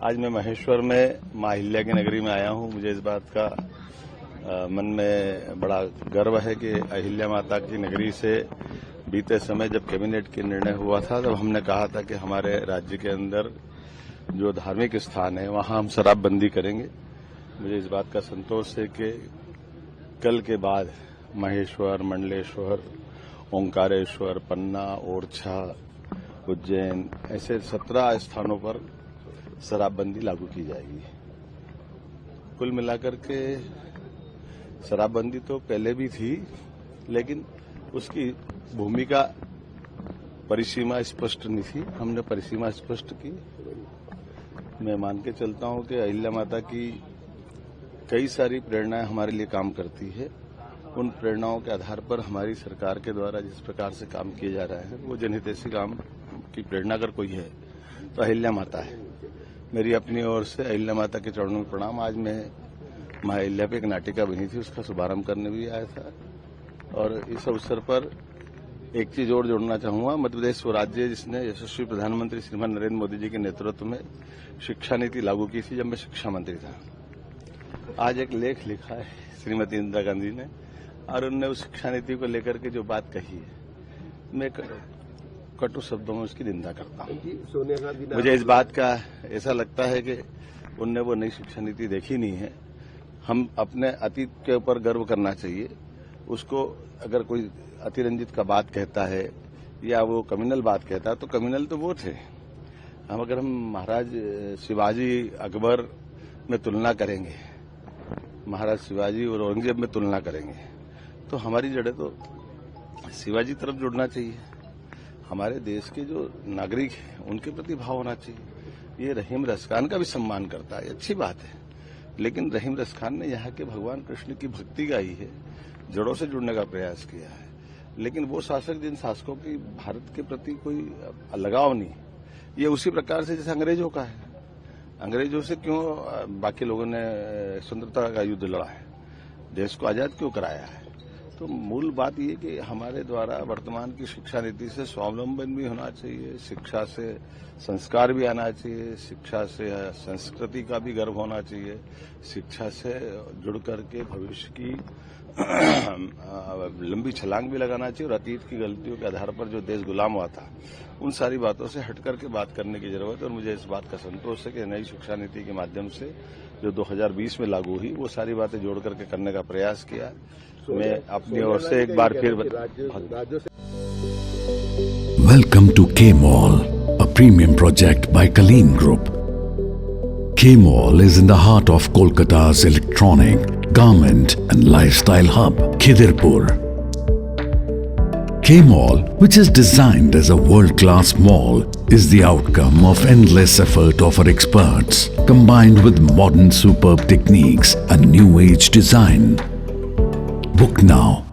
आज मैं महेश्वर में माँ अहिल्या की नगरी में आया हूँ। मुझे इस बात का मन में बड़ा गर्व है कि अहिल्या माता की नगरी से बीते समय जब कैबिनेट के निर्णय हुआ था तब हमने कहा था कि हमारे राज्य के अंदर जो धार्मिक स्थान है वहां हम शराबबंदी करेंगे। मुझे इस बात का संतोष है कि कल के बाद महेश्वर, मंडलेश्वर, ओंकारेश्वर, पन्ना, ओरछा, उज्जैन ऐसे 17 स्थानों पर शराबबंदी लागू की जाएगी। कुल मिलाकर के शराबबंदी तो पहले भी थी, लेकिन उसकी भूमिका परिसीमा स्पष्ट नहीं थी। हमने परिसीमा स्पष्ट की। मैं मान के चलता हूं कि अहिल्या माता की कई सारी प्रेरणाएं हमारे लिए काम करती है। उन प्रेरणाओं के आधार पर हमारी सरकार के द्वारा जिस प्रकार से काम किए जा रहे हैं वो जनहितैषी काम की प्रेरणा अगर कोई है तो अहिल्या माता है। मेरी अपनी ओर से अहिल्या माता के चरणों में प्रणाम। आज मैं माँ अहिल्या पे एक नाटिका बनी थी, उसका शुभारंभ करने भी आया था और इस अवसर पर एक चीज और जोड़ना चाहूंगा। मध्य प्रदेश वो राज्य है जिसने यशस्वी प्रधानमंत्री श्रीमान नरेंद्र मोदी जी के नेतृत्व में शिक्षा नीति लागू की थी जब मैं शिक्षा मंत्री था। आज एक लेख लिखा है श्रीमती इंदिरा गांधी ने और उन्होंने उस शिक्षा नीति को लेकर के जो बात कही है, मैं कटु शब्दों में उसकी निंदा करता हूं। मुझे इस बात का ऐसा लगता है कि उनने वो नई शिक्षा नीति देखी नहीं है। हम अपने अतीत के ऊपर गर्व करना चाहिए। उसको अगर कोई अतिरंजित का बात कहता है या वो कम्युनल बात कहता है तो कम्युनल तो वो थे। अगर हम महाराज शिवाजी अकबर में तुलना करेंगे, महाराज शिवाजी और औरंगजेब में तुलना करेंगे तो हमारी जड़ें तो शिवाजी तरफ जुड़ना चाहिए। हमारे देश के जो नागरिक हैं उनके प्रति भाव होना चाहिए। ये रहीम रसखान का भी सम्मान करता है, अच्छी बात है, लेकिन रहीम रसखान ने यहाँ के भगवान कृष्ण की भक्ति गाई है, जड़ों से जुड़ने का प्रयास किया है। लेकिन वो शासक जिन शासकों की भारत के प्रति कोई लगाव नहीं, ये उसी प्रकार से जैसे अंग्रेजों का है। अंग्रेजों से क्यों बाकी लोगों ने स्वतंत्रता का युद्ध लड़ा है, देश को आजाद क्यों कराया है? तो मूल बात ये कि हमारे द्वारा वर्तमान की शिक्षा नीति से स्वावलंबन भी होना चाहिए, शिक्षा से संस्कार भी आना चाहिए, शिक्षा से संस्कृति का भी गर्व होना चाहिए, शिक्षा से जुड़ करके भविष्य की लंबी छलांग भी लगाना चाहिए और अतीत की गलतियों के आधार पर जो देश गुलाम हुआ था उन सारी बातों से हट करके बात करने की जरूरत है। और मुझे इस बात का संतोष है कि नई शिक्षा नीति के माध्यम से जो 2020 में लागू हुई वो सारी बातें जोड़ करके करने का प्रयास किया। मैं अपनी ओर से एक बार फिर welcome to K mall, a premium project by कलीन group. K Mall is in the heart of Kolkata's electronic, garment and lifestyle hub, Khidirpur. K Mall, which is designed as a world-class mall, is the outcome of endless effort of our experts, combined with modern superb techniques and new age design. Book now